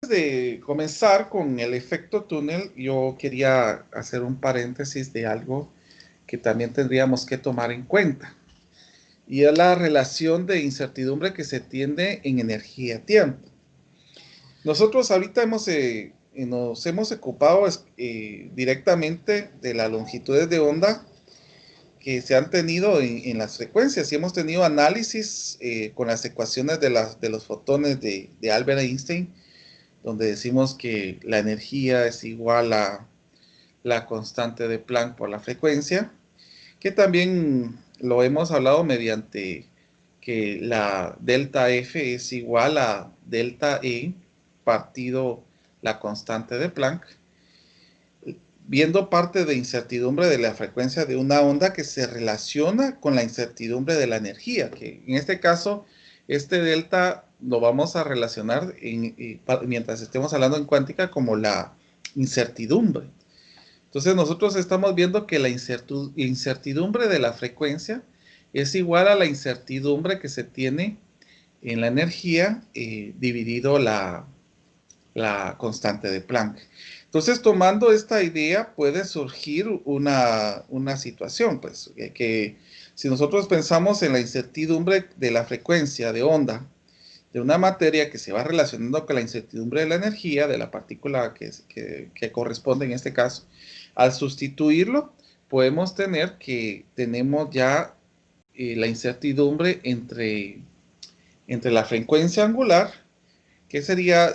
De comenzar con el efecto túnel, yo quería hacer un paréntesis de algo que también tendríamos que tomar en cuenta, y es la relación de incertidumbre que se tiene en energía-tiempo. Nosotros ahorita nos hemos ocupado directamente de las longitudes de onda que se han tenido en las frecuencias, y hemos tenido análisis con las ecuaciones de los fotones de Albert Einstein, donde decimos que la energía es igual a la constante de Planck por la frecuencia, que también lo hemos hablado mediante que la delta F es igual a delta E partido la constante de Planck, viendo parte de incertidumbre de la frecuencia de una onda que se relaciona con la incertidumbre de la energía, que en este caso, este delta lo vamos a relacionar mientras estemos hablando en cuántica como la incertidumbre. Entonces nosotros estamos viendo que la incertidumbre de la frecuencia es igual a la incertidumbre que se tiene en la energía dividido la constante de Planck. Entonces, tomando esta idea, puede surgir una situación, pues, que si nosotros pensamos en la incertidumbre de la frecuencia de onda de una materia que se va relacionando con la incertidumbre de la energía, de la partícula que corresponde en este caso, al sustituirlo, podemos tener que tenemos ya la incertidumbre entre la frecuencia angular, que sería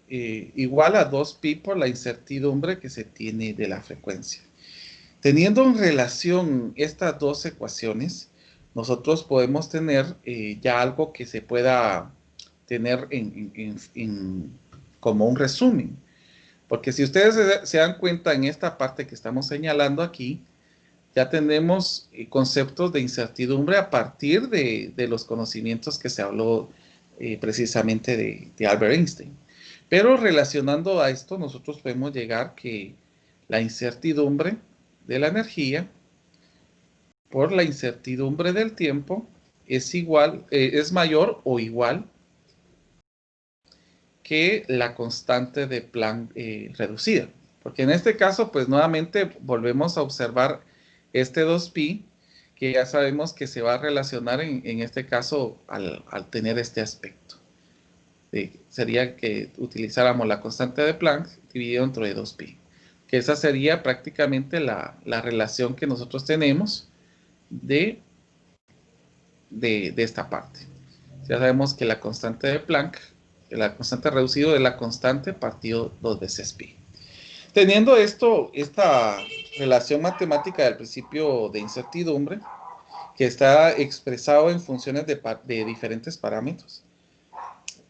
igual a 2pi por la incertidumbre que se tiene de la frecuencia. Teniendo en relación estas dos ecuaciones, nosotros podemos tener ya algo que se pueda tener como un resumen. Porque si ustedes se dan cuenta en esta parte que estamos señalando aquí, ya tenemos conceptos de incertidumbre a partir de los conocimientos que se habló precisamente de Albert Einstein. Pero relacionando a esto, nosotros podemos llegar que la incertidumbre de la energía por la incertidumbre del tiempo es mayor o igual que la constante de Planck reducida. Porque en este caso, pues nuevamente volvemos a observar este 2pi, que ya sabemos que se va a relacionar en este caso al tener este aspecto. Sería que utilizáramos la constante de Planck dividido entre 2pi. Que esa sería prácticamente la relación que nosotros tenemos de esta parte. Ya sabemos que la constante de Planck, la constante reducido de la constante partido 2 veces pi. Teniendo esta relación matemática del principio de incertidumbre, que está expresado en funciones de diferentes parámetros,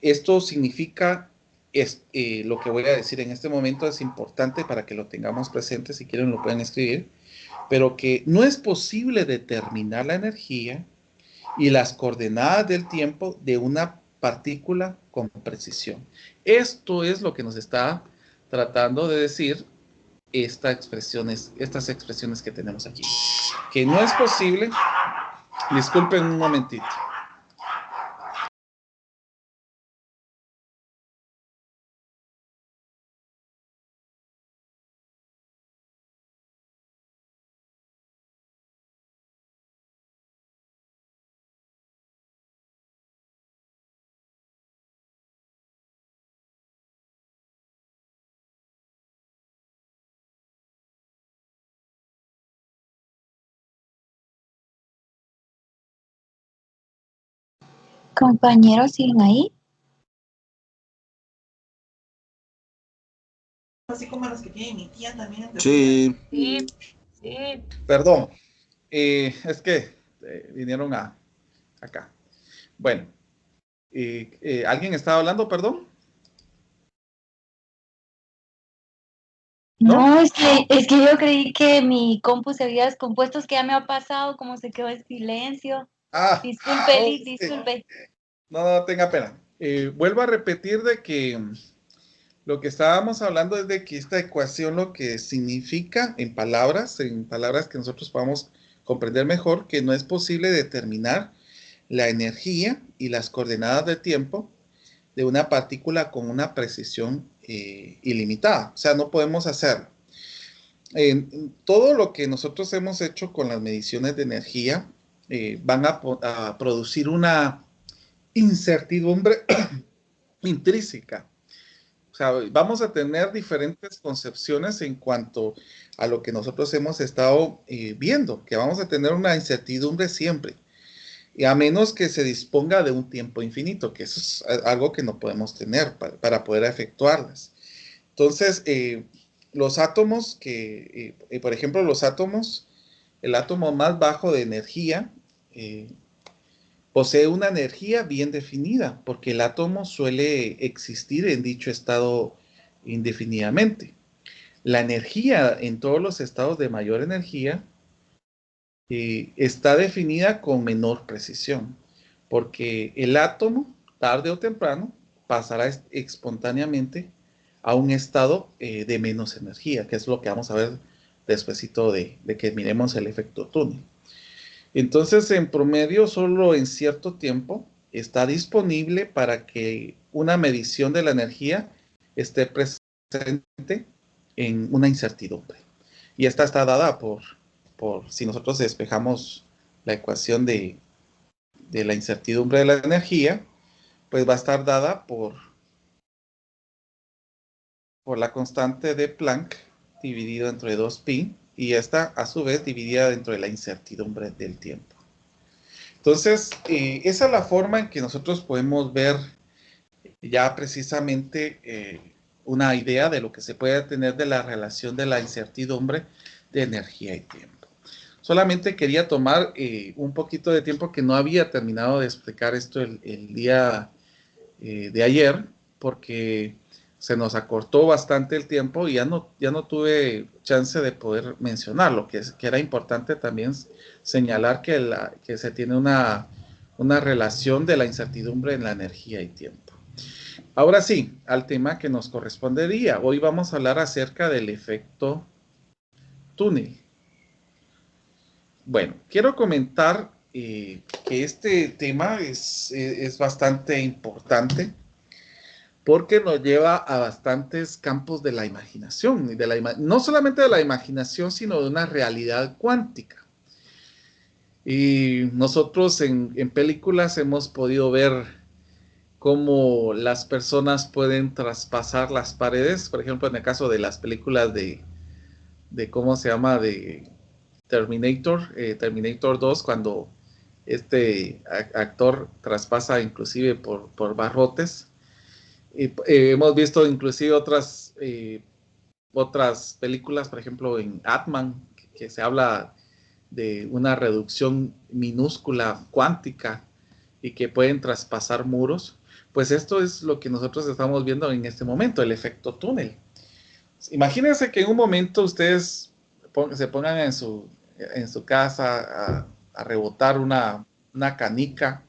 esto significa, lo que voy a decir en este momento es importante para que lo tengamos presente, si quieren lo pueden escribir, pero que no es posible determinar la energía y las coordenadas del tiempo de una partícula con precisión. Esto es lo que nos está tratando de decir estas expresiones que tenemos aquí. Que no es posible. Disculpen un momentito. Compañeros, ¿siguen ahí? Así como los que tiene mi tía también. Sí. Sí. Perdón. Es que vinieron acá. Bueno. ¿Alguien estaba hablando, perdón? No, es que yo creí que mi compu se había descompuesto, es que ya me ha pasado, como se quedó en silencio. Disculpe, Liz, disculpe. No, tenga pena. Vuelvo a repetir de que lo que estábamos hablando es de que esta ecuación lo que significa en palabras que nosotros podamos comprender mejor, que no es posible determinar la energía y las coordenadas de tiempo de una partícula con una precisión ilimitada. O sea, no podemos hacerlo. Todo lo que nosotros hemos hecho con las mediciones de energía van a producir una incertidumbre intrínseca. O sea, vamos a tener diferentes concepciones en cuanto a lo que nosotros hemos estado viendo, que vamos a tener una incertidumbre siempre, y a menos que se disponga de un tiempo infinito, que eso es algo que no podemos tener para poder efectuarlas. Entonces, los átomos por ejemplo, los átomos, el átomo más bajo de energía, posee una energía bien definida, porque el átomo suele existir en dicho estado indefinidamente. La energía en todos los estados de mayor energía está definida con menor precisión, porque el átomo, tarde o temprano, pasará espontáneamente a un estado de menos energía, que es lo que vamos a ver despuesito de que miremos el efecto túnel. Entonces, en promedio, solo en cierto tiempo está disponible para que una medición de la energía esté presente en una incertidumbre. Y esta está dada por si nosotros despejamos la ecuación de la incertidumbre de la energía, pues va a estar dada por la constante de Planck dividido entre 2pi, y esta a su vez dividida dentro de la incertidumbre del tiempo. Entonces, esa es la forma en que nosotros podemos ver ya precisamente una idea de lo que se puede tener de la relación de la incertidumbre de energía y tiempo. Solamente quería tomar un poquito de tiempo, que no había terminado de explicar esto el día de ayer, porque se nos acortó bastante el tiempo y ya no tuve chance de poder mencionarlo, que era importante también señalar que se tiene una relación de la incertidumbre en la energía y tiempo. Ahora sí, al tema que nos correspondería. Hoy vamos a hablar acerca del efecto túnel. Bueno, quiero comentar que este tema es bastante importante, porque nos lleva a bastantes campos de la imaginación, y no solamente de la imaginación, sino de una realidad cuántica. Y nosotros en películas hemos podido ver cómo las personas pueden traspasar las paredes, por ejemplo, en el caso de las películas de ¿cómo se llama? De Terminator 2, cuando este actor traspasa inclusive por barrotes. Hemos visto inclusive otras películas, por ejemplo en Ant-Man, que se habla de una reducción minúscula cuántica y que pueden traspasar muros. Pues esto es lo que nosotros estamos viendo en este momento, el efecto túnel. Imagínense que en un momento ustedes se pongan en su casa a rebotar una canica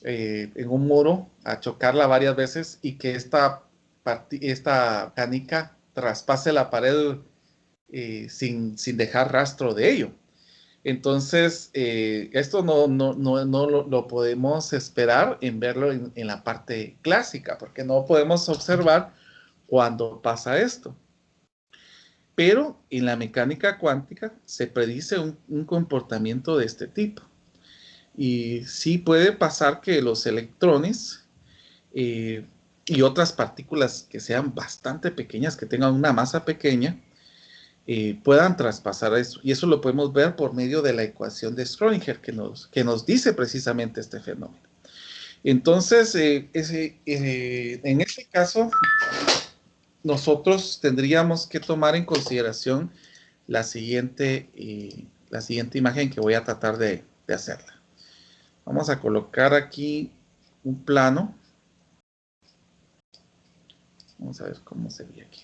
en un muro, a chocarla varias veces, y que esta canica traspase la pared sin dejar rastro de ello. Entonces, esto no lo podemos esperar en verlo en la parte clásica, porque no podemos observar cuando pasa esto. Pero en la mecánica cuántica se predice un comportamiento de este tipo. Y sí puede pasar que los electrones y otras partículas que sean bastante pequeñas, que tengan una masa pequeña, puedan traspasar eso. Y eso lo podemos ver por medio de la ecuación de Schrödinger, que nos dice precisamente este fenómeno. Entonces, en este caso, nosotros tendríamos que tomar en consideración la siguiente imagen que voy a tratar de hacerla. Vamos a colocar aquí un plano. Vamos a ver cómo se ve aquí.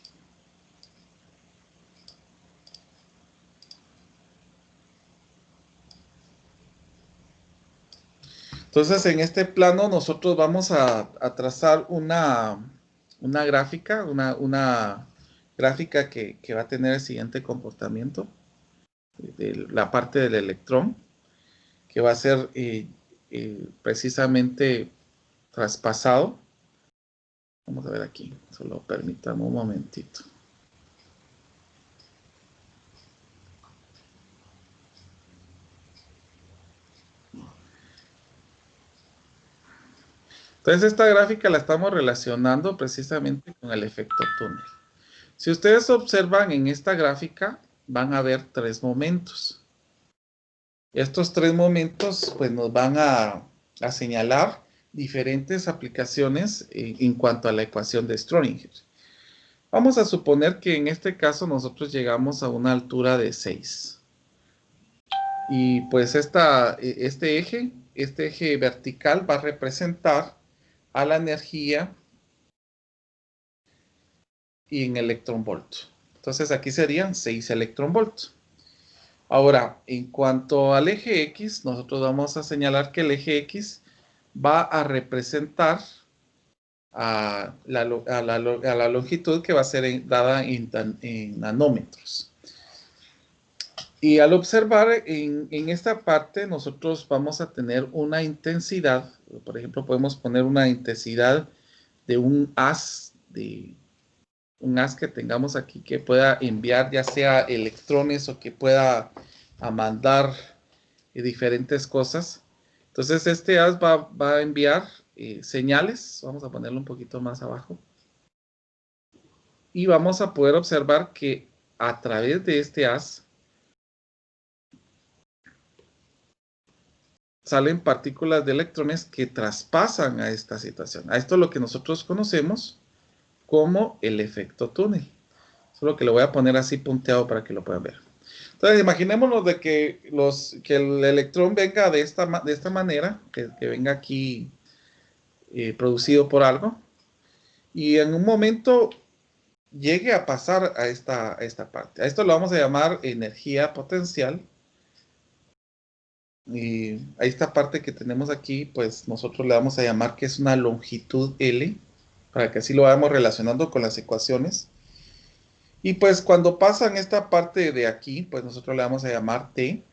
Entonces, en este plano nosotros vamos a trazar una gráfica, una gráfica que va a tener el siguiente comportamiento de la parte del electrón, que va a ser precisamente traspasado Vamos a ver aquí, solo permítanme un momentito. Entonces esta gráfica la estamos relacionando precisamente con el efecto túnel. Si ustedes observan en esta gráfica, van a ver 3 momentos. Estos 3 momentos pues nos van a señalar diferentes aplicaciones en cuanto a la ecuación de Schrödinger. Vamos a suponer que en este caso nosotros llegamos a una altura de 6. Y pues este eje vertical va a representar a la energía y en electronvolt. Entonces aquí serían 6 electronvolts. Ahora, en cuanto al eje X, nosotros vamos a señalar que el eje X va a representar a la longitud que va a ser dada en nanómetros. Y al observar en esta parte, nosotros vamos a tener una intensidad, por ejemplo, podemos poner una intensidad de un haz que tengamos aquí que pueda enviar ya sea electrones o que pueda mandar diferentes cosas. Entonces este haz va a enviar señales, vamos a ponerlo un poquito más abajo, y vamos a poder observar que a través de este haz salen partículas de electrones que traspasan a esta situación. A esto es lo que nosotros conocemos como el efecto túnel. Solo que lo voy a poner así punteado para que lo puedan ver. Entonces, imaginémonos de que el electrón venga de esta manera, que venga aquí producido por algo, y en un momento llegue a pasar a esta parte. A esto lo vamos a llamar energía potencial. Y a esta parte que tenemos aquí, pues nosotros le vamos a llamar que es una longitud L, para que así lo vayamos relacionando con las ecuaciones. Y pues cuando pasa en esta parte de aquí, pues nosotros le vamos a llamar T.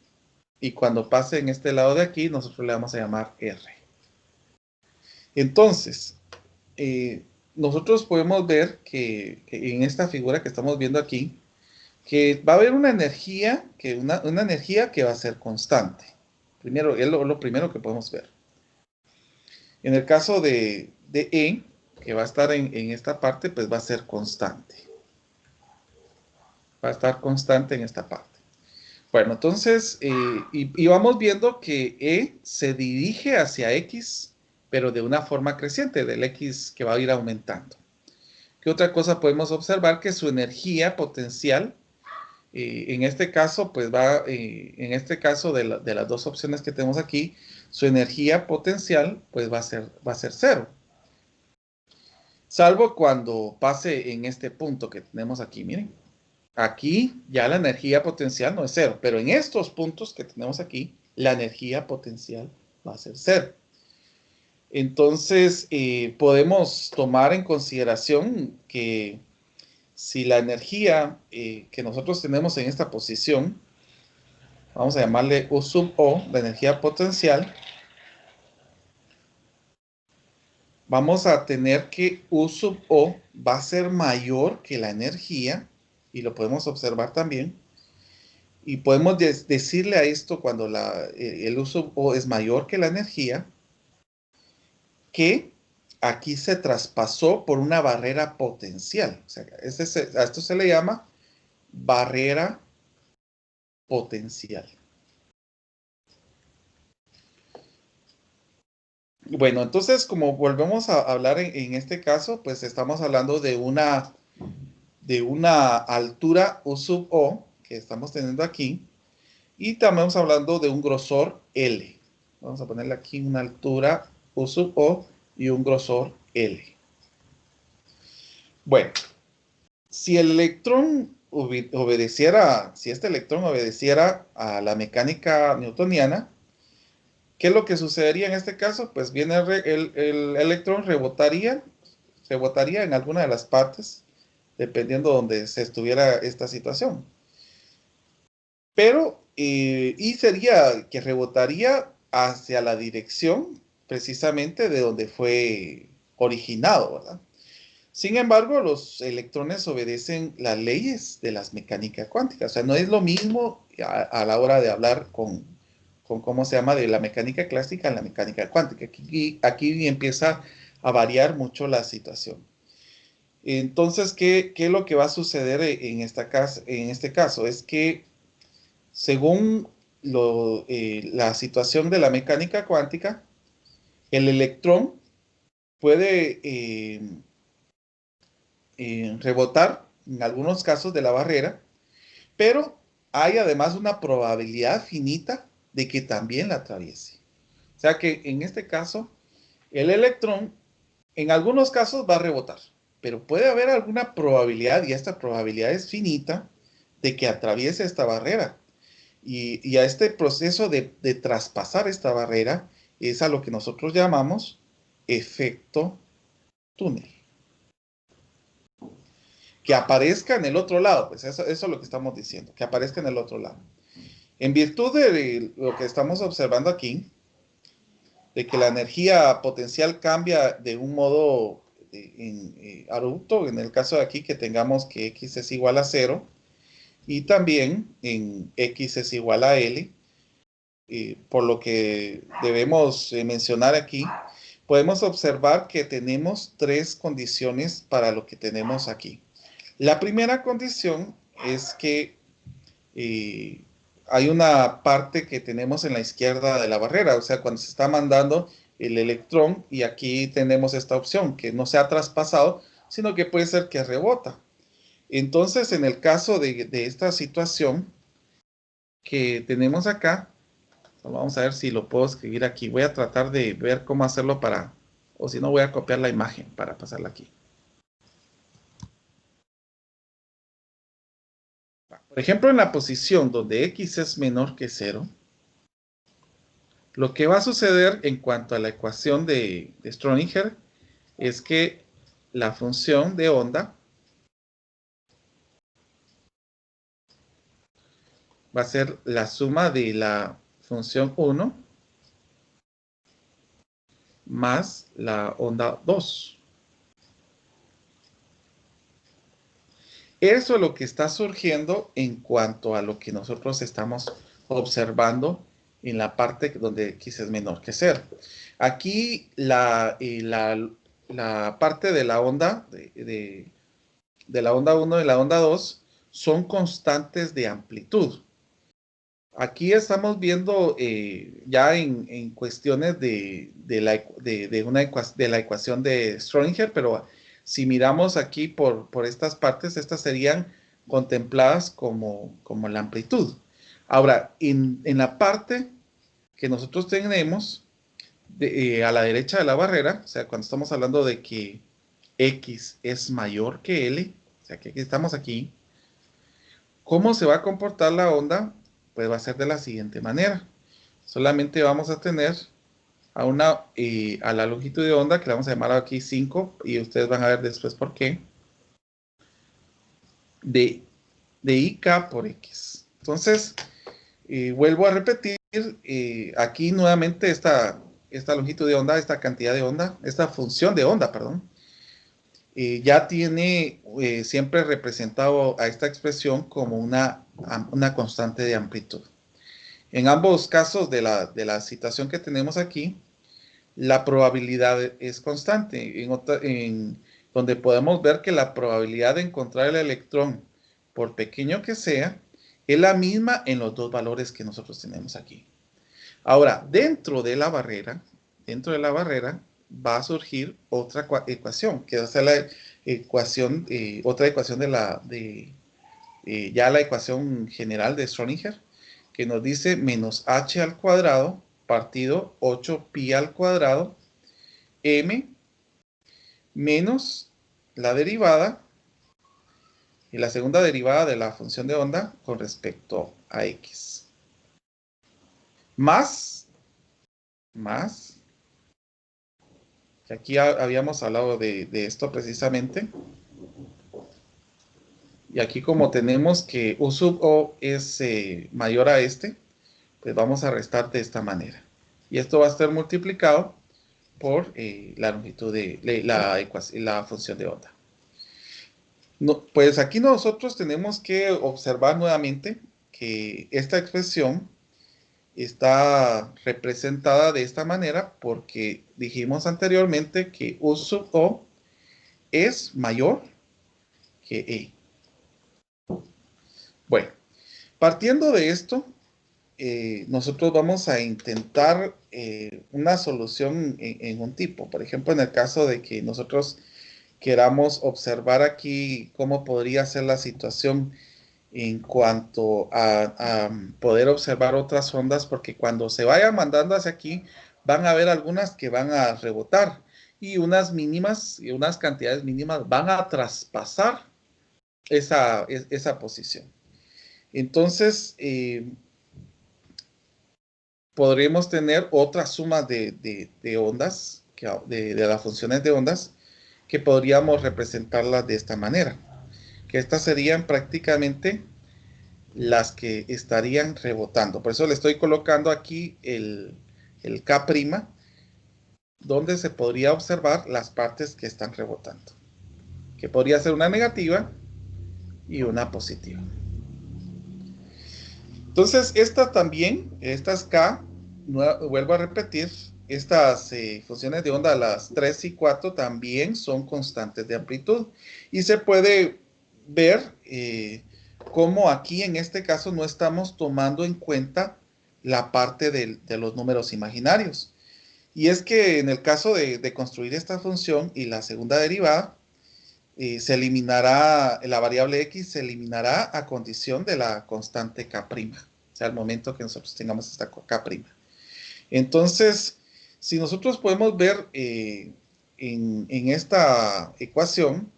Y cuando pase en este lado de aquí, nosotros le vamos a llamar R. Entonces, nosotros podemos ver que en esta figura que estamos viendo aquí, que va a haber una energía, una energía que va a ser constante. Primero, es lo primero que podemos ver. En el caso de E, que va a estar en esta parte, pues va a ser constante. Va a estar constante en esta parte. Bueno, entonces, y vamos viendo que E se dirige hacia X, pero de una forma creciente, del X que va a ir aumentando. ¿Qué otra cosa podemos observar? Que su energía potencial, en este caso, pues en este caso de las dos opciones que tenemos aquí, su energía potencial, pues va a ser 0. Salvo cuando pase en este punto que tenemos aquí, miren. Aquí ya la energía potencial no es 0, pero en estos puntos que tenemos aquí, la energía potencial va a ser 0. Entonces, podemos tomar en consideración que si la energía que nosotros tenemos en esta posición, vamos a llamarle U sub O, la energía potencial, vamos a tener que U sub O va a ser mayor que la energía, y lo podemos observar también. Y podemos decirle a esto cuando el U sub O es mayor que la energía, que aquí se traspasó por una barrera potencial. O sea, a esto se le llama barrera potencial. Bueno, entonces, como volvemos a hablar en este caso, pues estamos hablando de una altura U sub O que estamos teniendo aquí, y también estamos hablando de un grosor L. Vamos a ponerle aquí una altura U sub O y un grosor L. Bueno, si el electrón si este electrón obedeciera a la mecánica newtoniana, ¿qué es lo que sucedería en este caso? Pues viene el electrón rebotaría en alguna de las partes, dependiendo de donde se estuviera esta situación. Pero, y sería que rebotaría hacia la dirección precisamente de donde fue originado, ¿verdad? Sin embargo, los electrones obedecen las leyes de las mecánicas cuánticas. O sea, no es lo mismo a la hora de hablar con cómo se llama, de la mecánica clásica a la mecánica cuántica. Aquí empieza a variar mucho la situación. Entonces, ¿qué es lo que va a suceder en este caso? Es que según la situación de la mecánica cuántica, el electrón puede rebotar en algunos casos de la barrera, pero hay además una probabilidad finita de que también la atraviese. O sea que en este caso, el electrón en algunos casos va a rebotar, pero puede haber alguna probabilidad, y esta probabilidad es finita, de que atraviese esta barrera. Y a este proceso de traspasar esta barrera es a lo que nosotros llamamos efecto túnel. Que aparezca en el otro lado, pues eso es lo que estamos diciendo, que aparezca en el otro lado. En virtud de lo que estamos observando aquí, de que la energía potencial cambia de un modo abrupto, en el caso de aquí que tengamos que X es igual a 0, y también en X es igual a L, por lo que debemos mencionar aquí, podemos observar que tenemos tres condiciones para lo que tenemos aquí. La primera condición es que hay una parte que tenemos en la izquierda de la barrera, o sea, cuando se está mandando el electrón, y aquí tenemos esta opción, que no se ha traspasado, sino que puede ser que rebota. Entonces, en el caso de esta situación que tenemos acá, vamos a ver si lo puedo escribir aquí. Voy a tratar de ver cómo hacerlo o si no voy a copiar la imagen para pasarla aquí. Por ejemplo, en la posición donde X es menor que 0, lo que va a suceder en cuanto a la ecuación de Schrödinger es que la función de onda va a ser la suma de la función 1 más la onda 2. Eso es lo que está surgiendo en cuanto a lo que nosotros estamos observando en la parte donde X es menor que 0. Aquí la parte de la onda, de la onda 1 y la onda 2, son constantes de amplitud. Aquí estamos viendo ya en cuestiones de la ecuación de Schrödinger, pero si miramos aquí por estas partes, estas serían contempladas como la amplitud. Ahora, en la parte que nosotros tenemos a la derecha de la barrera, o sea, cuando estamos hablando de que X es mayor que L, o sea, que estamos aquí, ¿cómo se va a comportar la onda? Pues va a ser de la siguiente manera. Solamente vamos a tener a la longitud de onda, que le vamos a llamar aquí 5, y ustedes van a ver después por qué, de IK por X. Entonces, vuelvo a repetir, aquí nuevamente esta longitud de onda, esta cantidad de onda, esta función de onda, perdón, ya tiene siempre representado a esta expresión como una constante de amplitud. En ambos casos de la situación que tenemos aquí, la probabilidad es constante, donde podemos ver que la probabilidad de encontrar el electrón, por pequeño que sea, es la misma en los dos valores que nosotros tenemos aquí. Ahora, dentro de la barrera va a surgir otra ecuación, que va a ser la ecuación, otra ecuación ya la ecuación general de Schrödinger, que nos dice menos h al cuadrado partido 8pi al cuadrado m menos la derivada y la segunda derivada de la función de onda con respecto a x. Más, que aquí habíamos hablado de esto precisamente. Y aquí como tenemos que U sub O es mayor a este, pues vamos a restar de esta manera. Y esto va a estar multiplicado por la longitud de la función de onda. No, pues aquí nosotros tenemos que observar nuevamente que esta expresión está representada de esta manera porque dijimos anteriormente que U sub O es mayor que E. Bueno, partiendo de esto, nosotros vamos a intentar una solución en un tipo. Por ejemplo, en el caso de que nosotros queramos observar aquí cómo podría ser la situación en cuanto a poder observar otras ondas, porque cuando se vaya mandando hacia aquí, van a haber algunas que van a rebotar y unas mínimas y unas cantidades mínimas van a traspasar esa posición. Entonces, podremos tener otras sumas de ondas, de las funciones de ondas, que podríamos representarlas de esta manera, que estas serían prácticamente las que estarían rebotando. Por eso le estoy colocando aquí el K', donde se podría observar las partes que están rebotando, que podría ser una negativa y una positiva. Entonces, esta también, estas K, vuelvo a repetir, estas funciones de onda, las 3 y 4, también son constantes de amplitud. Y se puede ver cómo aquí en este caso no estamos tomando en cuenta la parte de los números imaginarios. Y es que en el caso de construir esta función y la segunda derivada, se eliminará, la variable x se eliminará a condición de la constante k', o sea, al momento que nosotros tengamos esta k'. Entonces, si nosotros podemos ver en esta ecuación,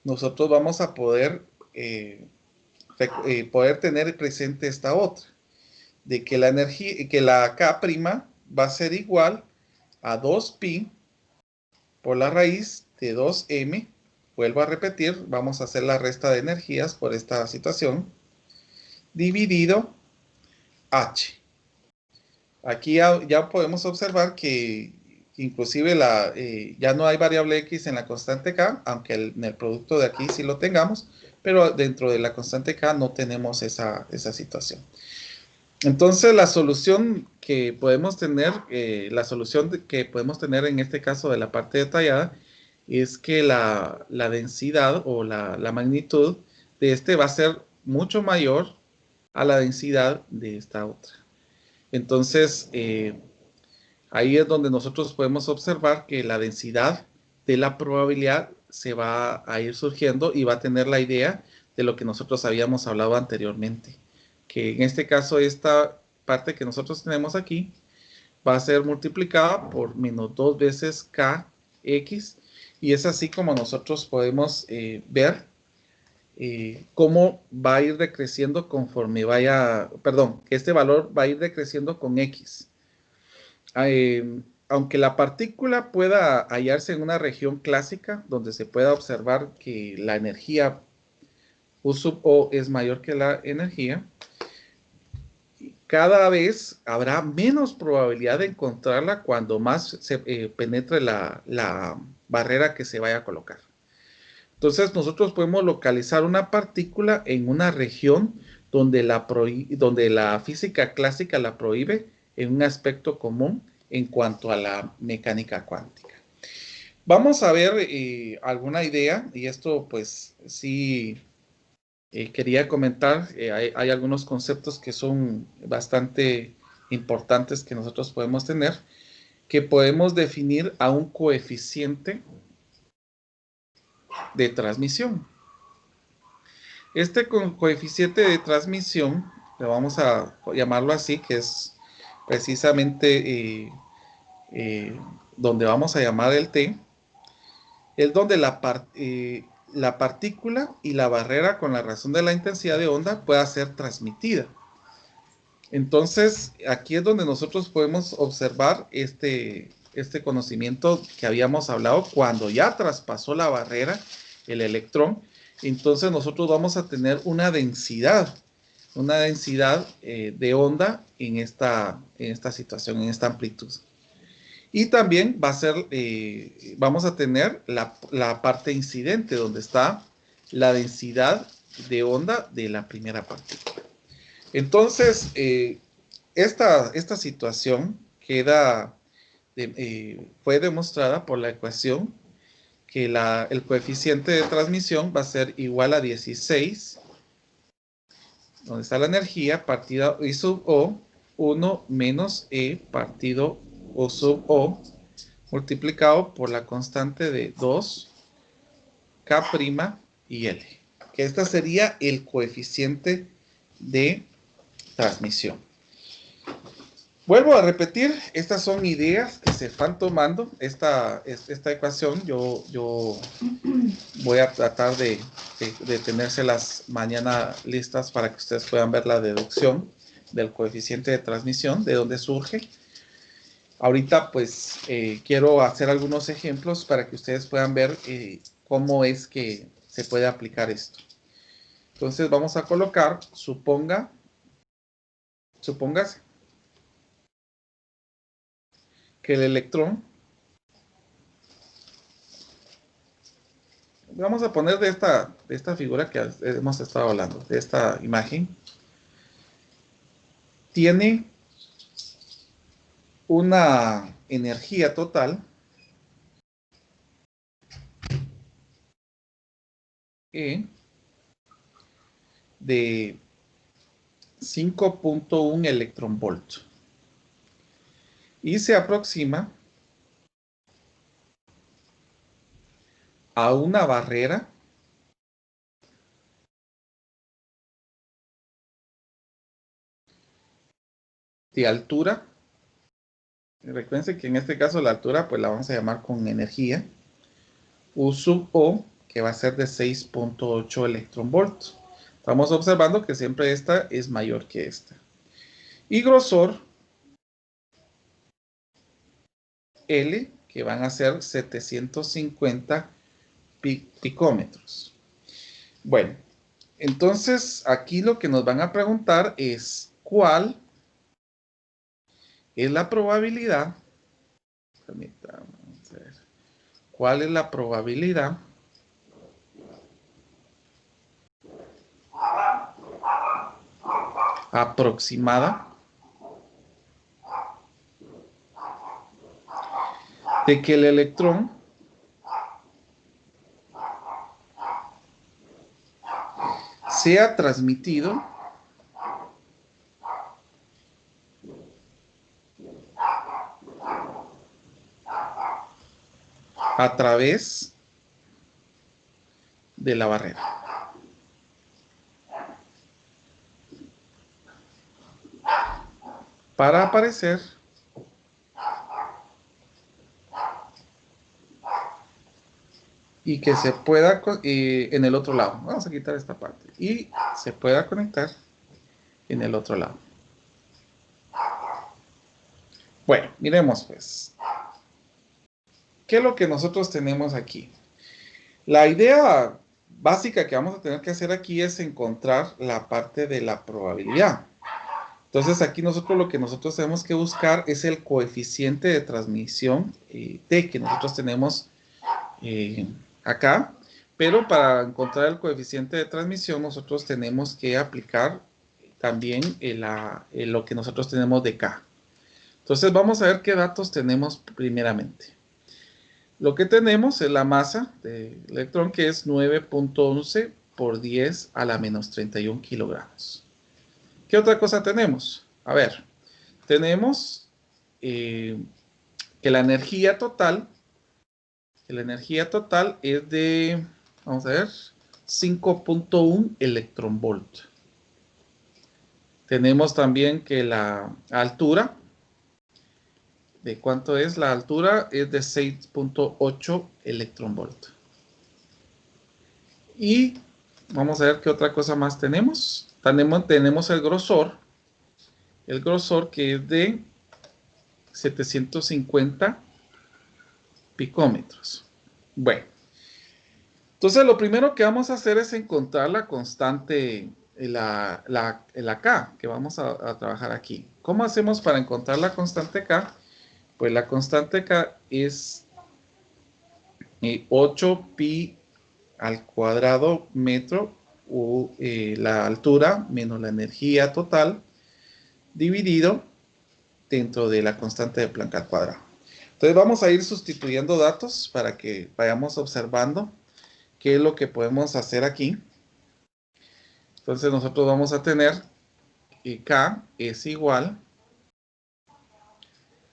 nosotros vamos a poder tener presente esta otra, de que la energía, que la k' va a ser igual a 2pi por la raíz de 2m. Vuelvo a repetir, vamos a hacer la resta de energías por esta situación, dividido h. Aquí ya podemos observar que inclusive ya no hay variable x en la constante k, aunque en el producto de aquí sí lo tengamos, pero dentro de la constante k no tenemos esa situación. Entonces la solución que podemos tener, que podemos tener en este caso de la parte detallada, es que la densidad o la magnitud de este va a ser mucho mayor a la densidad de esta otra. Entonces, ahí es donde nosotros podemos observar que la densidad de la probabilidad se va a ir surgiendo y va a tener la idea de lo que nosotros habíamos hablado anteriormente. Que en este caso, esta parte que nosotros tenemos aquí va a ser multiplicada por menos 2 veces kx, y es así como nosotros podemos ver cómo va a ir decreciendo conforme vaya, perdón, que este valor va a ir decreciendo con x. Aunque la partícula pueda hallarse en una región clásica, donde se pueda observar que la energía U sub O es mayor que la energía, cada vez habrá menos probabilidad de encontrarla cuando más se penetre la barrera que se vaya a colocar. Entonces nosotros podemos localizar una partícula en una región donde la física clásica la prohíbe en un aspecto común en cuanto a la mecánica cuántica. Vamos a ver alguna idea, y esto pues sí quería comentar, hay algunos conceptos que son bastante importantes que nosotros podemos tener, que podemos definir a un coeficiente de transmisión. Este coeficiente de transmisión, le vamos a llamarlo así, que es precisamente donde vamos a llamar el T, es donde la partícula y la barrera, con la razón de la intensidad de onda, pueda ser transmitida. Entonces, aquí es donde nosotros podemos observar este conocimiento que habíamos hablado. Cuando ya traspasó la barrera, el electrón, entonces nosotros vamos a tener una densidad de onda en esta situación, en esta amplitud. Y también vamos a tener la parte incidente, donde está la densidad de onda de la primera partícula. Entonces, esta situación fue demostrada por la ecuación que el coeficiente de transmisión va a ser igual a 16, donde está la energía, partida I sub O, 1 menos E partido O sub O, multiplicado por la constante de 2, K' y L. Que este sería el coeficiente de transmisión. Vuelvo a repetir, estas son ideas que se van tomando. Esta ecuación yo voy a tratar de tenérselas mañana listas para que ustedes puedan ver la deducción del coeficiente de transmisión, de dónde surge. Ahorita pues quiero hacer algunos ejemplos para que ustedes puedan ver cómo es que se puede aplicar esto. Entonces vamos a colocar, supóngase que el electrón, vamos a poner de esta figura que hemos estado hablando, de esta imagen, tiene una energía total de 5.1 electronvolt y se aproxima a una barrera de altura. Recuerden que en este caso la altura pues la vamos a llamar con energía U sub O, que va a ser de 6.8 electronvolts. Estamos observando que siempre esta es mayor que esta. Y grosor L, que van a ser 750 picómetros. Bueno, entonces aquí lo que nos van a preguntar es ¿cuál es la probabilidad? Permítanme ver. ¿Cuál es la probabilidad aproximada de que el electrón sea transmitido a través de la barrera? Para aparecer y que se pueda en el otro lado. Vamos a quitar esta parte. Y se pueda conectar en el otro lado. Bueno, miremos pues. ¿Qué es lo que nosotros tenemos aquí? La idea básica que vamos a tener que hacer aquí es encontrar la parte de la probabilidad. Entonces aquí nosotros lo que nosotros tenemos que buscar es el coeficiente de transmisión T que nosotros tenemos acá. Pero para encontrar el coeficiente de transmisión nosotros tenemos que aplicar también lo que nosotros tenemos de K. Entonces vamos a ver qué datos tenemos primeramente. Lo que tenemos es la masa del electrón, que es 9.11 por 10 a la menos 31 kilogramos. ¿Qué otra cosa tenemos? A ver, tenemos que la energía total es de, vamos a ver, 5.1 electronvolt. Tenemos también que la altura, ¿de cuánto es la altura? Es de 6.8 electronvolt. Y vamos a ver qué otra cosa más tenemos. Tenemos el grosor que es de 750 picómetros. Bueno, entonces lo primero que vamos a hacer es encontrar la constante, la K, que vamos a trabajar aquí. ¿Cómo hacemos para encontrar la constante K? Pues la constante K es 8 pi al cuadrado metro, o la altura menos la energía total, dividido dentro de la constante de Planck al cuadrado. Entonces vamos a ir sustituyendo datos para que vayamos observando qué es lo que podemos hacer aquí. Entonces nosotros vamos a tener que K es igual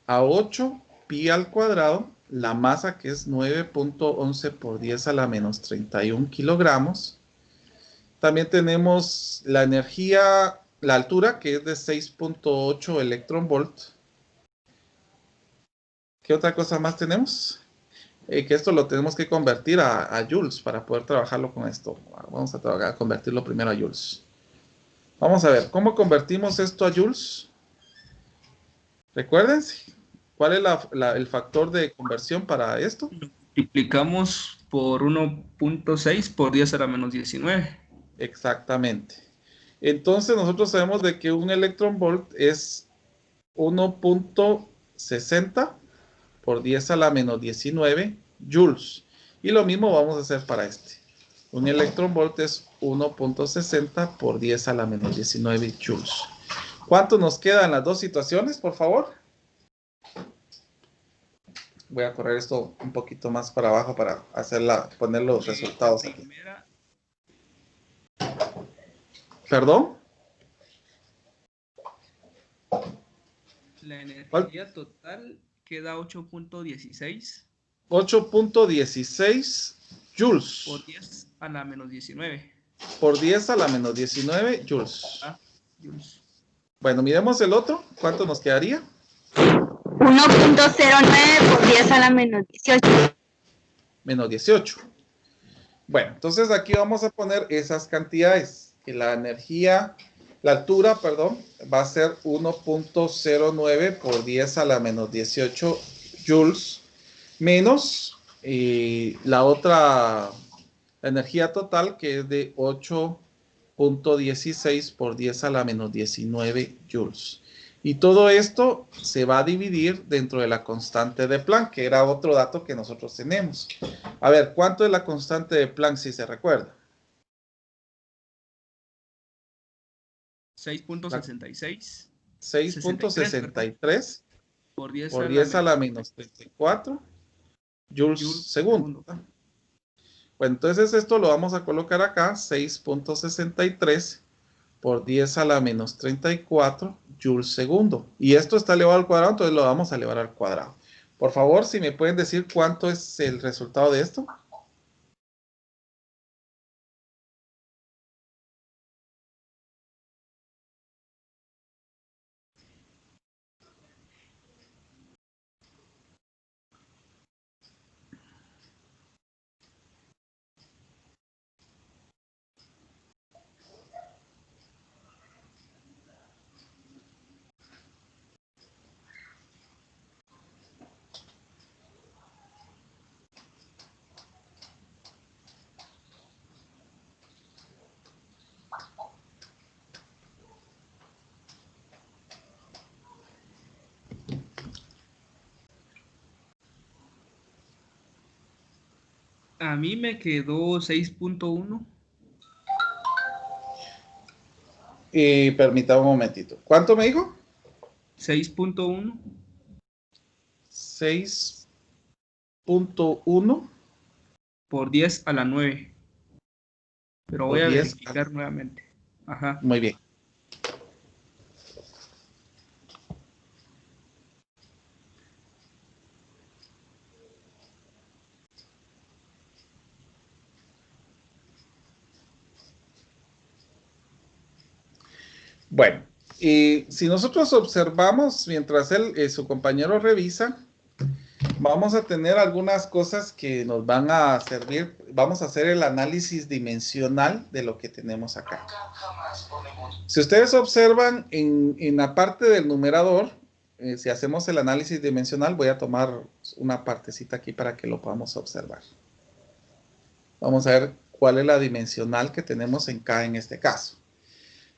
a 8 pi al cuadrado, la masa que es 9.11 por 10 a la menos 31 kilogramos. También tenemos la energía, la altura que es de 6.8 electronvolt. ¿Qué otra cosa más tenemos? Que esto lo tenemos que convertir a joules para poder trabajarlo con esto. Vamos a convertirlo primero a joules. Vamos a ver, ¿cómo convertimos esto a joules? Recuerden, ¿cuál es el factor de conversión para esto? Multiplicamos por 1.6 por 10 a la menos 19. Exactamente. Entonces nosotros sabemos de que un electronvolt es 1.60 por 10 a la menos 19 joules. Y lo mismo vamos a hacer para este. Un electronvolt es 1.60 por 10 a la menos 19 joules. ¿Cuánto nos queda en las dos situaciones, por favor? Voy a correr esto un poquito más para abajo para poner los resultados aquí. ¿Perdón? La energía total queda 8.16. 8.16 joules. Por 10 a la menos 19. Por 10 a la menos 19 joules. Joules. Bueno, miremos el otro. ¿Cuánto nos quedaría? 1.09 por 10 a la menos 18. Menos 18. Bueno, entonces aquí vamos a poner esas cantidades. Que la energía, la altura, perdón, va a ser 1.09 por 10 a la menos 18 joules. Menos la otra energía total que es de 8.16 por 10 a la menos 19 joules. Y todo esto se va a dividir dentro de la constante de Planck, que era otro dato que nosotros tenemos. A ver, ¿cuánto es la constante de Planck si se recuerda? 6.66. 6.63 por 10 a la menos 34 joules segundo. Bueno, entonces esto lo vamos a colocar acá, 6.63 por 10 a la menos 34 joules segundo. Y esto está elevado al cuadrado, entonces lo vamos a elevar al cuadrado. Por favor, si me pueden decir cuánto es el resultado de esto. A mí me quedó 6.1. Permítame un momentito. ¿Cuánto me dijo? 6.1. 6.1 por 10 a la 9. Pero voy a 10 verificar nuevamente. Ajá. Muy bien. Bueno, si nosotros observamos mientras su compañero revisa, vamos a tener algunas cosas que nos van a servir. Vamos a hacer el análisis dimensional de lo que tenemos acá. Si ustedes observan en la parte del numerador, si hacemos el análisis dimensional, voy a tomar una partecita aquí para que lo podamos observar. Vamos a ver cuál es la dimensional que tenemos en K en este caso.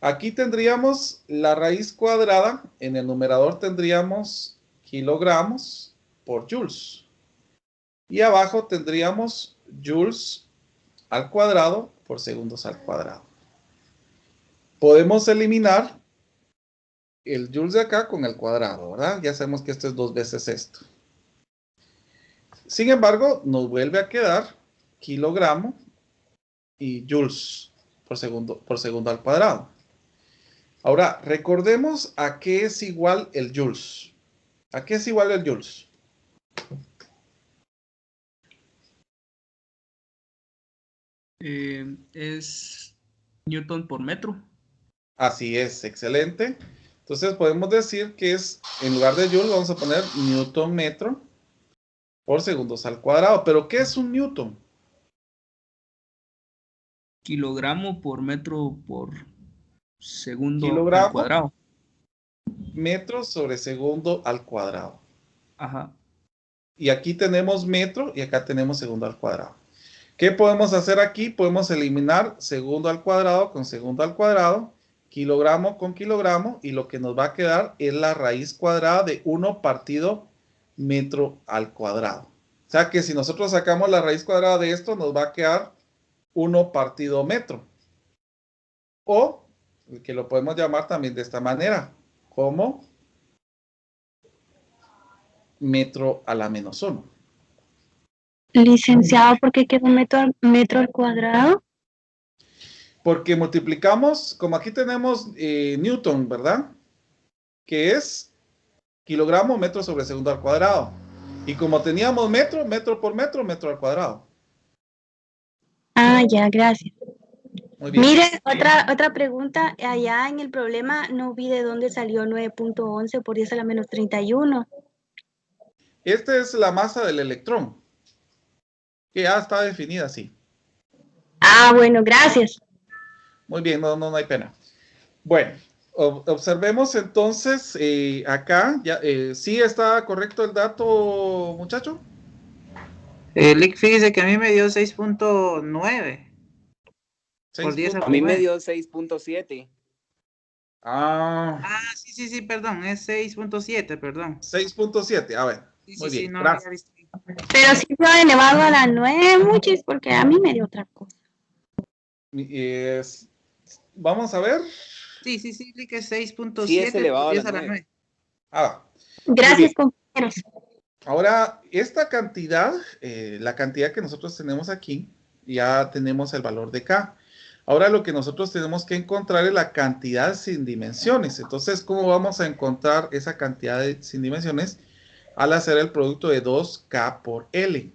Aquí tendríamos la raíz cuadrada, en el numerador tendríamos kilogramos por joules. Y abajo tendríamos joules al cuadrado por segundos al cuadrado. Podemos eliminar el joules de acá con el cuadrado, ¿verdad? Ya sabemos que esto es 2 veces esto. Sin embargo, nos vuelve a quedar kilogramo y joules por segundo al cuadrado. Ahora, recordemos a qué es igual el joules. ¿A qué es igual el joules? Es Newton por metro. Así es, excelente. Entonces podemos decir que es, en lugar de joules, vamos a poner newton metro por segundos al cuadrado. ¿Pero qué es un newton? Kilogramo por metro por segundo al Kilogramo, cuadrado. metro sobre segundo al cuadrado. Ajá. Y aquí tenemos metro y acá tenemos segundo al cuadrado. ¿Qué podemos hacer aquí? Podemos eliminar segundo al cuadrado con segundo al cuadrado, kilogramo con kilogramo, y lo que nos va a quedar es la raíz cuadrada de 1 partido metro al cuadrado. O sea que si nosotros sacamos la raíz cuadrada de esto, nos va a quedar 1 partido metro. O que lo podemos llamar también de esta manera, como metro a la menos 1. Licenciado, ¿por qué quedó metro al cuadrado? Porque multiplicamos, como aquí tenemos newton, ¿verdad? Que es kilogramo metro sobre segundo al cuadrado. Y como teníamos metro, metro por metro, metro al cuadrado. Ah, ya, gracias. Muy bien. Mire, otra pregunta. Allá en el problema no vi de dónde salió 9.11 por 10 a la menos 31. Esta es la masa del electrón, que ya está definida así. Ah, bueno, gracias. Muy bien, no hay pena. Bueno, observemos entonces acá. Ya, ¿sí está correcto el dato, muchacho? Lick, fíjese que a mí me dio 6.9 por 10 a la A mí me 9. dio 6.7. Sí, perdón, es 6.7, perdón. 6.7, a ver. Muy bien, no gracias. había visto. Pero sí fue elevado a la 9, muchis, porque a mí me dio otra cosa. Vamos a ver. Sí, Lick, es 6.7 Sí, es elevado por a 10 la a la 9. 9. Gracias, compañeros. Ahora, esta cantidad, la cantidad que nosotros tenemos aquí, ya tenemos el valor de K. Ahora lo que nosotros tenemos que encontrar es la cantidad sin dimensiones. Entonces, ¿cómo vamos a encontrar esa cantidad sin dimensiones? Al hacer el producto de 2K por L.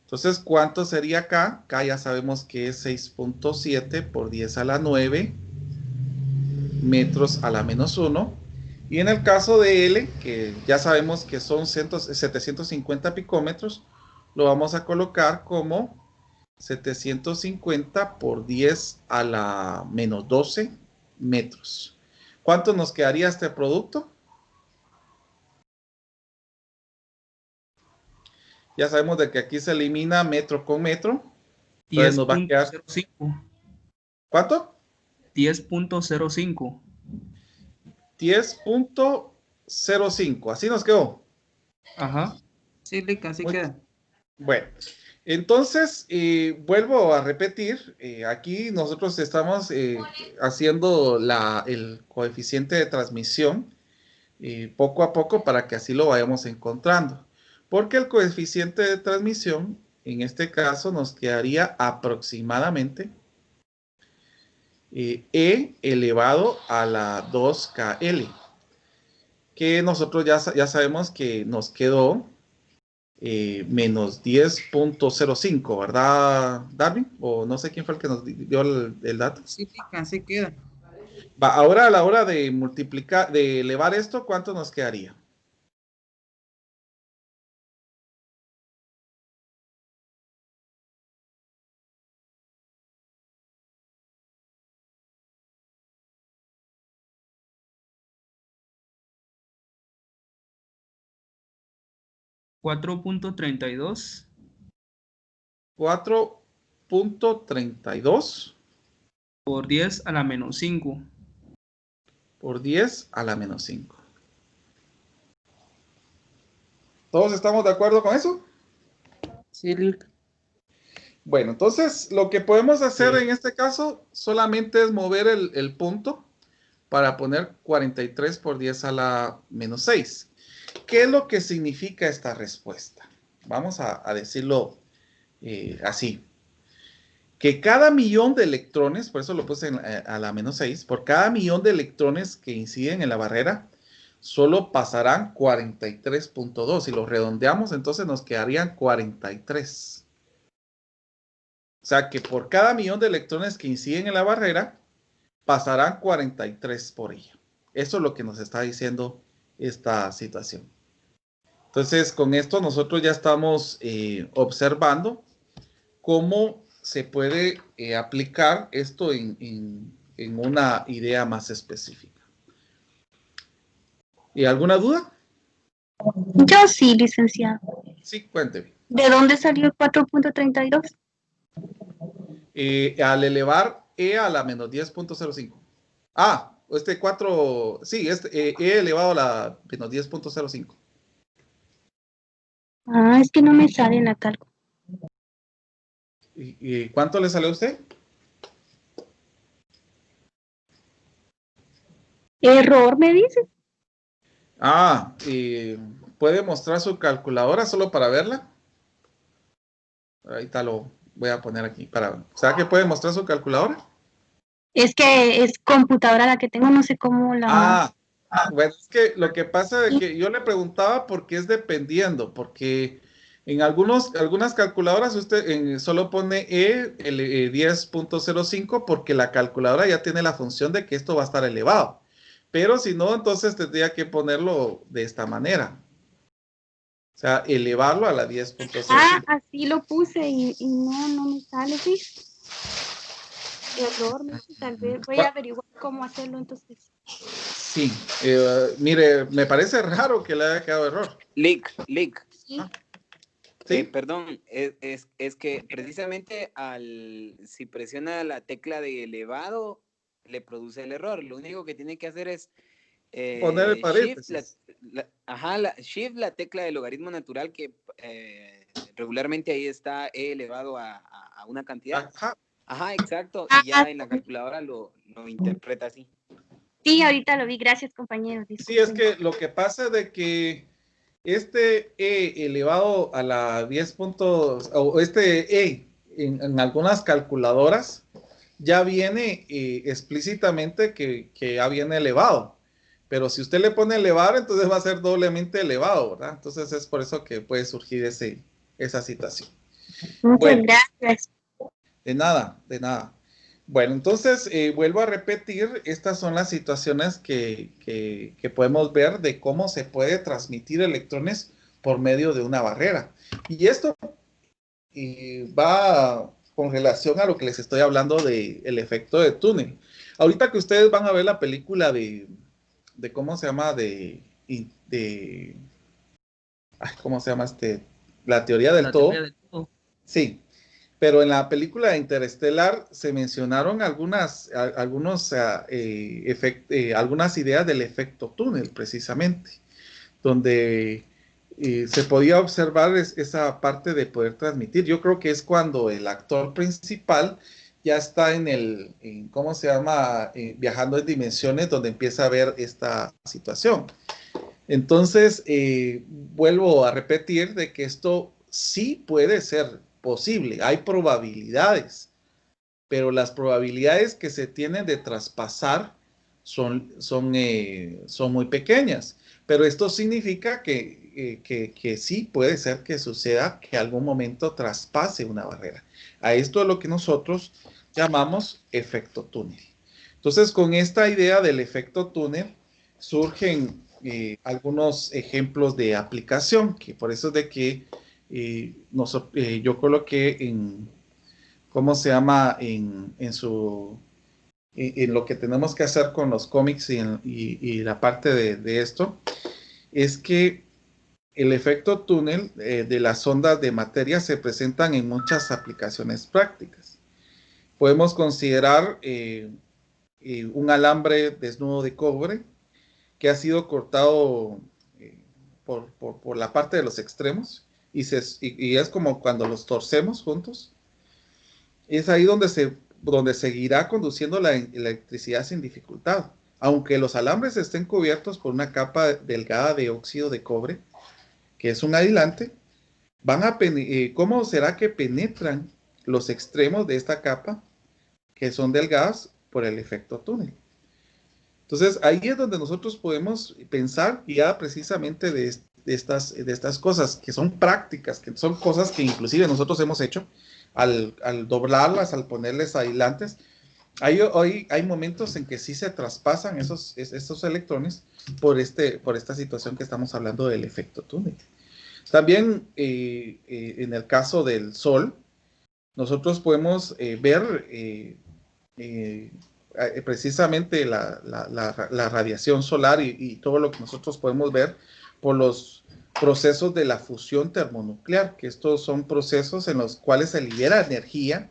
Entonces, ¿cuánto sería K? K ya sabemos que es 6.7 por 10 a la 9 metros a la menos 1. Y en el caso de L, que ya sabemos que son 750 picómetros, lo vamos a colocar como 750 por 10 a la menos 12 metros. ¿Cuánto nos quedaría este producto? Ya sabemos de que aquí se elimina metro con metro. Entonces nos va a quedar... 10.05. ¿Cuánto? 10.05. 10.05. Así nos quedó. Ajá. Sí, Lick, así queda. Bueno, entonces vuelvo a repetir. Aquí nosotros estamos haciendo el coeficiente de transmisión poco a poco para que así lo vayamos encontrando. Porque el coeficiente de transmisión, en este caso, nos quedaría aproximadamente E elevado a la 2KL. Que nosotros ya sabemos que nos quedó menos 10.05, ¿verdad, Darwin? O no sé quién fue el que nos dio el dato. Sí, Lick, así queda. Va, ahora a la hora de multiplicar, de elevar esto, ¿cuánto nos quedaría? $4.32. 4.32 por 10 a la menos 5. por 10 a la menos 5. ¿Todos estamos de acuerdo con eso? Sí, Lick. Bueno, entonces lo que podemos hacer en este caso solamente es mover el punto para poner 43 por 10 a la menos 6. ¿Qué es lo que significa esta respuesta? Vamos a decirlo así. Que cada millón de electrones, por eso lo puse a la menos 6, por cada millón de electrones que inciden en la barrera, solo pasarán 43.2. Si lo redondeamos, entonces nos quedarían 43. O sea que por cada millón de electrones que inciden en la barrera, pasarán 43 por ella. Eso es lo que nos está diciendo esta situación. Entonces, con esto nosotros ya estamos observando cómo se puede aplicar esto en una idea más específica. ¿Y alguna duda? Yo sí, licenciado. Sí, cuénteme. ¿De dónde salió el 4.32? Al elevar e a la menos 10.05. Ah, este 4, sí, e elevado a la menos 10.05. Ah, es que no me sale en la cálculo. ¿Y cuánto le salió a usted? Error, me dice. Ah, ¿puede mostrar su calculadora solo para verla? Ahorita lo voy a poner aquí para... ¿Sabe que puede mostrar su calculadora? Es que es computadora la que tengo, no sé cómo la... Bueno, es que lo que pasa es que yo le preguntaba porque es dependiendo, porque en algunas calculadoras usted solo pone el 10.05 porque la calculadora ya tiene la función de que esto va a estar elevado. Pero si no, entonces tendría que ponerlo de esta manera. O sea, elevarlo a la 10.05. Ah, así lo puse y no me sale, ¿sí? Error, tal vez voy a averiguar cómo hacerlo entonces. Sí, mire, me parece raro que le haya quedado error. Lick. Sí. ¿Sí? Perdón, es que precisamente si presiona la tecla de elevado, le produce el error. Lo único que tiene que hacer es Poner el paréntesis. Shift, la tecla de logaritmo natural que regularmente ahí está e elevado a una cantidad. Ajá, exacto. Y ya en la calculadora lo interpreta así. Sí, ahorita lo vi. Gracias, compañeros. Sí, es que lo que pasa es de que este E elevado a la 10 puntos, o este E en algunas calculadoras ya viene explícitamente que ya viene elevado. Pero si usted le pone elevar, entonces va a ser doblemente elevado, ¿verdad? Entonces es por eso que puede surgir esa situación. Muchas gracias. De nada, de nada. Bueno, entonces vuelvo a repetir, estas son las situaciones que podemos ver de cómo se puede transmitir electrones por medio de una barrera. Y esto va con relación a lo que les estoy hablando del efecto de túnel. Ahorita que ustedes van a ver la película de ¿cómo se llama? ¿Cómo se llama La teoría del todo. Sí. Pero en la película de Interestelar se mencionaron algunas ideas del efecto túnel, precisamente, donde se podía observar esa parte de poder transmitir. Yo creo que es cuando el actor principal ya está ¿cómo se llama? Viajando en dimensiones donde empieza a ver esta situación. Entonces, vuelvo a repetir de que esto sí puede ser posible, hay probabilidades, pero las probabilidades que se tienen de traspasar son muy pequeñas. Pero esto significa que sí puede ser que suceda que algún momento traspase una barrera. A esto es lo que nosotros llamamos efecto túnel. Entonces, con esta idea del efecto túnel surgen algunos ejemplos de aplicación, que por eso es de que yo coloqué ¿cómo se llama? En lo que tenemos que hacer con los cómics y la parte de esto, es que el efecto túnel de las ondas de materia se presentan en muchas aplicaciones prácticas. Podemos considerar un alambre desnudo de cobre que ha sido cortado por la parte de los extremos y es como cuando los torcemos juntos. es ahí donde seguirá conduciendo la electricidad sin dificultad. Aunque los alambres estén cubiertos por una capa delgada de óxido de cobre, que es un aislante, ¿cómo será que penetran los extremos de esta capa, que son delgadas, por el efecto túnel? Entonces, ahí es donde nosotros podemos pensar ya precisamente de estas cosas, que son prácticas, que son cosas que inclusive nosotros hemos hecho al doblarlas, al ponerles aislantes. Hay momentos en que sí se traspasan esos electrones por esta situación que estamos hablando del efecto túnel. También en el caso del Sol, nosotros podemos ver precisamente la radiación solar y todo lo que nosotros podemos ver por los procesos de la fusión termonuclear, que estos son procesos en los cuales se libera energía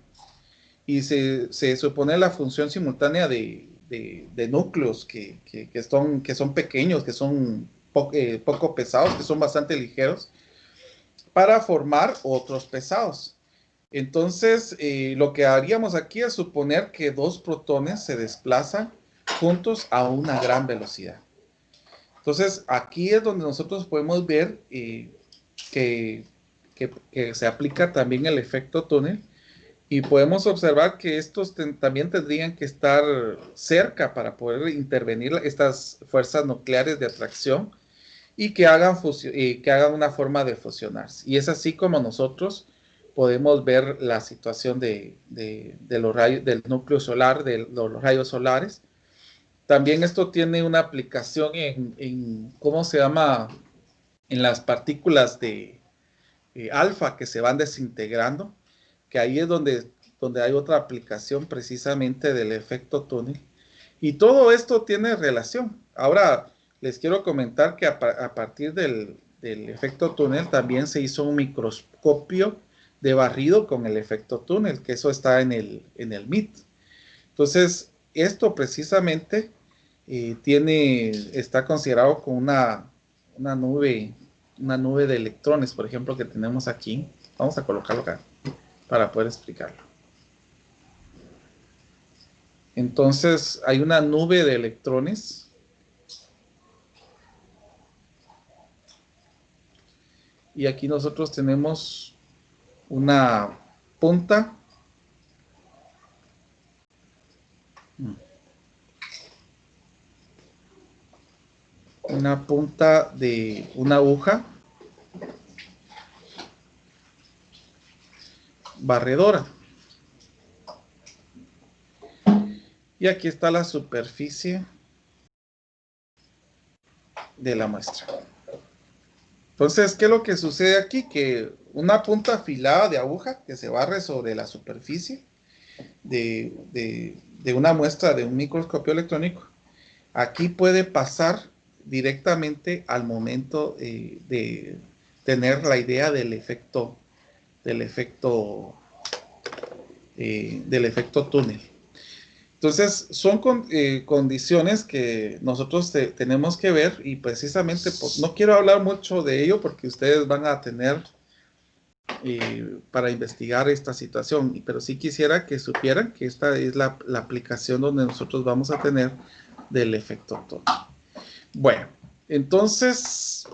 y se supone la función simultánea de núcleos que son pequeños, que son poco pesados, que son bastante ligeros, para formar otros pesados. Entonces, lo que haríamos aquí es suponer que dos protones se desplazan juntos a una gran velocidad. Entonces, aquí es donde nosotros podemos ver que se aplica también el efecto túnel, y podemos observar que estos también tendrían que estar cerca para poder intervenir estas fuerzas nucleares de atracción y que hagan una forma de fusionarse. Y es así como nosotros podemos ver la situación de los rayos, del núcleo solar, de los rayos solares. También esto tiene una aplicación en ¿cómo se llama? En las partículas de alfa que se van desintegrando, que ahí es donde hay otra aplicación precisamente del efecto túnel. Y todo esto tiene relación. Ahora, les quiero comentar que a partir del efecto túnel también se hizo un microscopio de barrido con el efecto túnel, que eso está en el MIT. Entonces, esto precisamente está considerado como una nube de electrones, por ejemplo, que tenemos aquí. Vamos a colocarlo acá para poder explicarlo. Entonces, hay una nube de electrones y aquí nosotros tenemos una punta de una aguja barredora. Y aquí está la superficie de la muestra. Entonces, ¿qué es lo que sucede aquí? Que una punta afilada de aguja que se barre sobre la superficie de una muestra de un microscopio electrónico, aquí puede pasar directamente al momento de tener la idea del efecto túnel. Entonces, son condiciones que nosotros tenemos que ver, y precisamente no quiero hablar mucho de ello porque ustedes van a tener para investigar esta situación, pero sí quisiera que supieran que esta es la aplicación donde nosotros vamos a tener del efecto túnel. Bueno, entonces,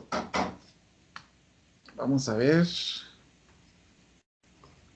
vamos a ver.